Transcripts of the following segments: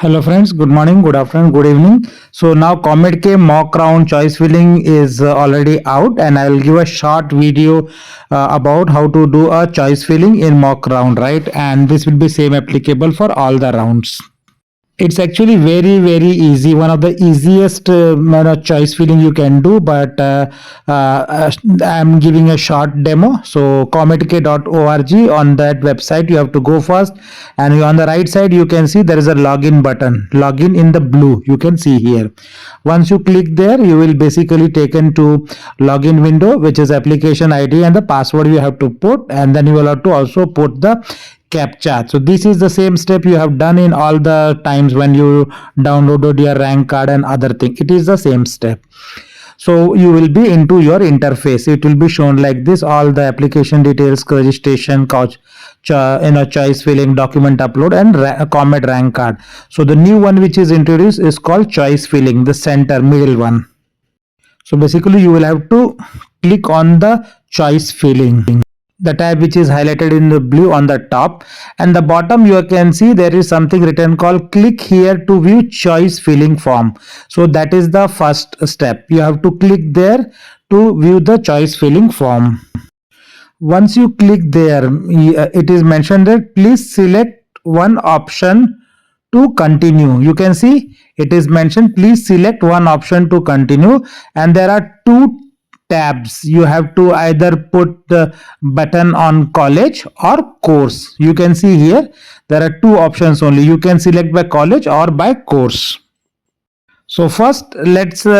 Hello friends, good morning, good afternoon, good evening. So now Comedk mock round choice filling is already out, and I will give a short video about how to do a choice filling in mock round, right? And this will be same applicable for all the rounds. It's actually very easy, one of the easiest choice filling you can do, but I'm giving a short demo. So comedk.org, on that website you have to go first, and on the right side you can see there is a login button, login in the blue, you can see here. Once you click there, you will basically taken to login window, which is application ID and the password you have to put, and then you will have to also put the captcha. So this is the same step you have done in all the times when you downloaded your rank card and other thing. It is the same step. So you will be into your interface. It will be shown like this: all the application details, registration, choice filling, document upload, and Comet rank card. So the new one which is introduced is called choice filling, the center middle one. So basically you will have to click on the choice filling, the tab which is highlighted in the blue on the top, and the bottom you can see there is something written called click here to view choice filling form. So that is the first step. You have to click there to view the choice filling form. Once you click there, it is mentioned that please select one option to continue. You can see it is mentioned please select one option to continue, and there are two tabs. You have to either put the button on college or course. You can see here there are two options only. You can select by college or by course. So first let's put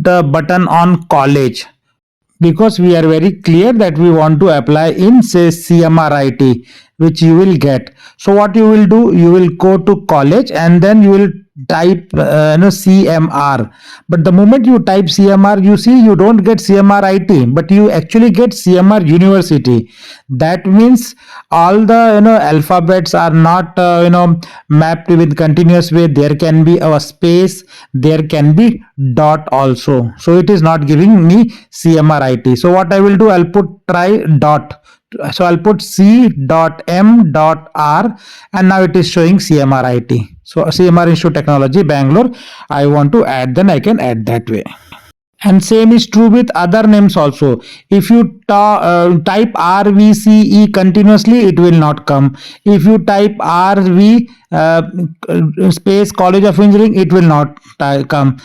the button on college, because we are very clear that we want to apply in, say, CMRIT, which you will get. So what you will do, you will go to college and then you will type CMR. But the moment you type CMR, you see you don't get CMRIT, but you actually get CMR University. That means all the alphabets are not mapped with continuous way. There can be a space, there can be dot also. So it is not giving me CMRIT. So what I will do, I'll put try dot. So I'll put C.M.R, and now it is showing CMRIT. So CMR Institute Technology, Bangalore. I want to add, then I can add that way. And same is true with other names also. If you type RVCE continuously, it will not come. If you type RV space College of Engineering, it will not come.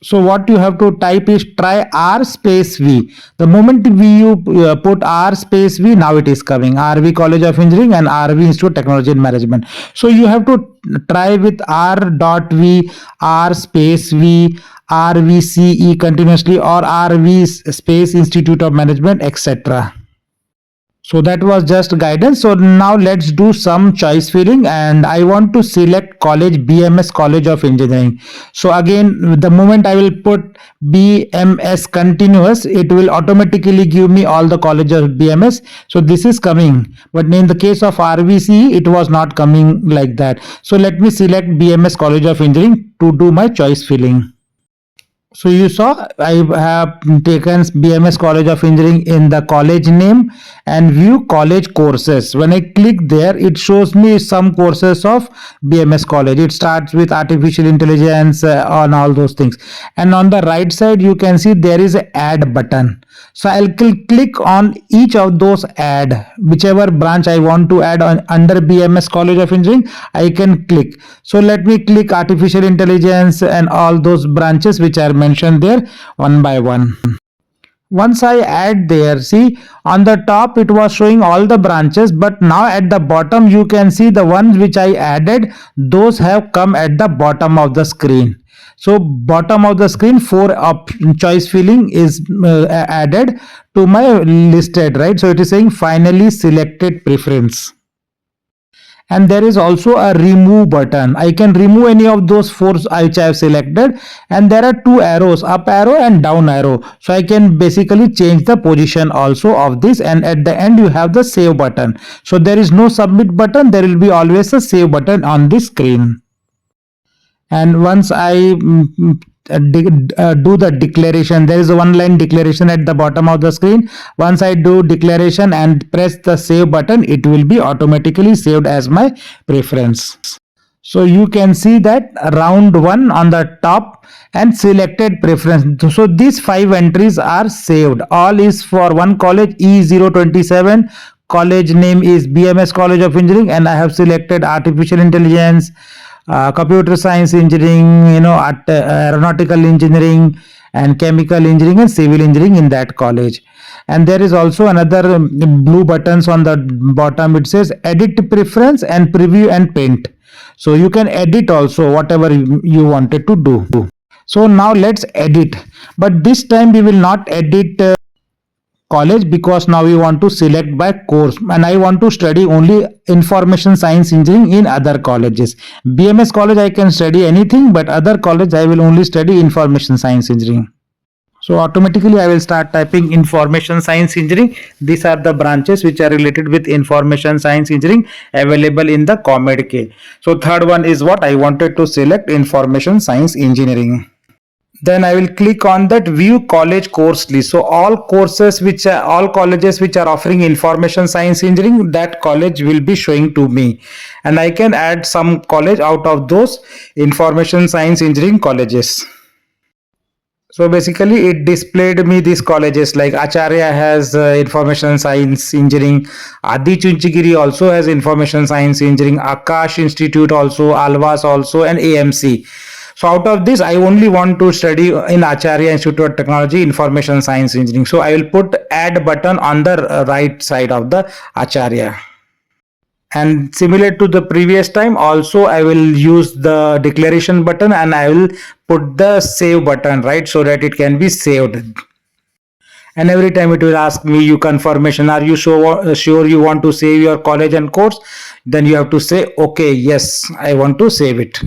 So what you have to type is try R space V. The moment you put R space V, now it is coming RV College of Engineering and RV Institute of Technology and Management. So you have to try with R.V, R space V, RVCE continuously, or RV space Institute of Management, etc. So that was just guidance. So now let's do some choice filling, and I want to select college BMS College of Engineering. So again, the moment I will put BMS continuous, it will automatically give me all the colleges of BMS. So this is coming, but in the case of RVC, it was not coming like that. So let me select BMS College of Engineering to do my choice filling. So you saw I have taken BMS College of Engineering in the college name and view college courses. When I click there, it shows me some courses of BMS College. It starts with artificial intelligence on all those things. And on the right side, you can see there is an add button. So I'll click on each of those add, whichever branch I want to add on under BMS College of Engineering, I can click. So let me click artificial intelligence and all those branches which are mentioned there one by one. Once I add there, see on the top it was showing all the branches, but now at the bottom you can see the ones which I added, those have come at the bottom of the screen. So bottom of the screen, 4 choice filling is added to my listed, right? So it is saying finally selected preference. And there is also a remove button. I can remove any of those 4 which I have selected, and there are 2 arrows, up arrow and down arrow. So I can basically change the position also of this, and at the end you have the save button. So there is no submit button, there will be always a save button on the screen. And once I do the declaration, there is a one line declaration at the bottom of the screen. Once I do declaration and press the save button, it will be automatically saved as my preference. So you can see that round 1 on the top and selected preference. So these 5 entries are saved. All is for one college, E027. College name is BMS College of Engineering, and I have selected artificial intelligence, computer science engineering, aeronautical engineering, and chemical engineering and civil engineering in that college. And there is also another blue buttons on the bottom. It says edit preference and preview and paint. So you can edit also whatever you wanted to do. So now let's edit, but this time we will not edit college, because now we want to select by course, and I want to study only information science engineering in other colleges. BMS college I can study anything, but other college I will only study information science engineering. So automatically I will start typing information science engineering. These are the branches which are related with information science engineering available in the Comedk. So third one is what I wanted to select, information science engineering. Then I will click on that view college course list. So all colleges which are offering information science engineering, that college will be showing to me, and I can add some college out of those information science engineering colleges. So basically it displayed me these colleges like Acharya has information science engineering, Adi Chunchigiri also has information science engineering, Akash Institute also, Alvas also, and AMC. So out of this I only want to study in Acharya Institute of Technology information science engineering. So I will put add button on the right side of the Acharya. And similar to the previous time, also I will use the declaration button, and I will put the save button, right, so that it can be saved. And every time it will ask me you confirmation, are you sure you want to save your college and course? Then you have to say okay, yes, I want to save it.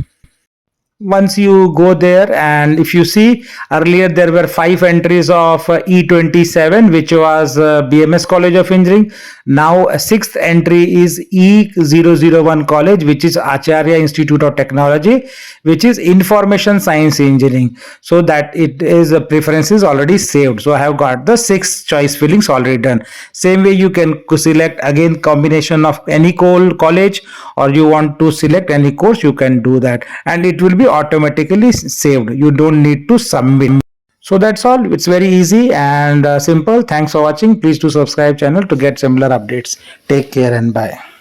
Once you go there, and if you see earlier there were 5 entries of E27, which was BMS College of Engineering. Now a 6th entry is E001 college, which is Acharya Institute of Technology, which is information science engineering. So that it is preferences already saved. So I have got the 6 choice fillings already done. Same way you can select again combination of any college, or you want to select any course, you can do that, and it will be automatically saved. You don't need to submit. So that's all. It's very easy and simple. Thanks for watching. Please do subscribe channel to get similar updates. Take care and bye.